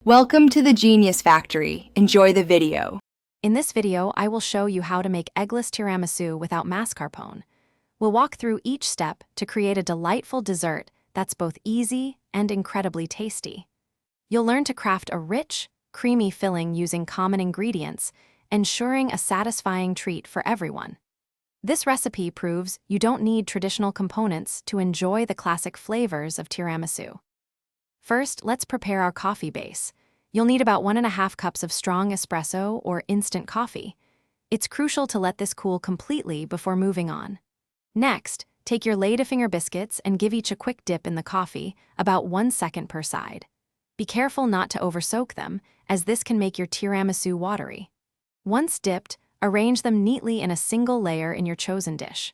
Welcome to the Genius Factory. Enjoy the video. In this video, I will show you how to make eggless tiramisu without mascarpone. We'll walk through each step to create a delightful dessert that's both easy and incredibly tasty. You'll learn to craft a rich, creamy filling using common ingredients, ensuring a satisfying treat for everyone. This recipe proves you don't need traditional components to enjoy the classic flavors of tiramisu. First, let's prepare our coffee base. You'll need about 1.5 cups of strong espresso or instant coffee. It's crucial to let this cool completely before moving on. Next, take your Ladyfinger biscuits and give each a quick dip in the coffee, about 1 second per side. Be careful not to oversoak them, as this can make your tiramisu watery. Once dipped, arrange them neatly in a single layer in your chosen dish.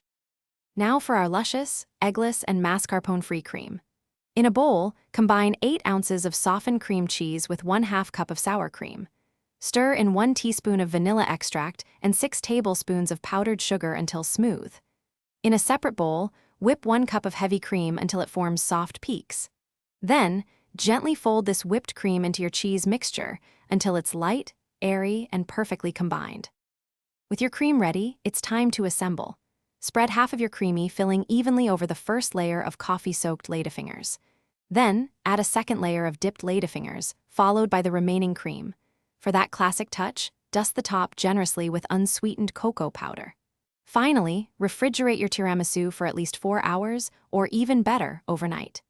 Now for our luscious, eggless, and mascarpone-free cream. In a bowl, combine 8 ounces of softened cream cheese with 1/2 cup of sour cream. Stir in 1 teaspoon of vanilla extract and 6 tablespoons of powdered sugar until smooth. In a separate bowl, whip 1 cup of heavy cream until it forms soft peaks. Then, gently fold this whipped cream into your cheese mixture until it's light, airy, and perfectly combined. With your cream ready, it's time to assemble. Spread half of your creamy filling evenly over the first layer of coffee-soaked Ladyfingers. Then, add a second layer of dipped Ladyfingers, followed by the remaining cream. For that classic touch, dust the top generously with unsweetened cocoa powder. Finally, refrigerate your tiramisu for at least 4 hours, or even better, overnight.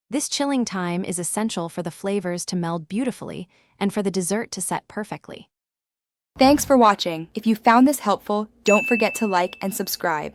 This chilling time is essential for the flavors to meld beautifully and for the dessert to set perfectly. Thanks for watching. If you found this helpful, don't forget to like and subscribe.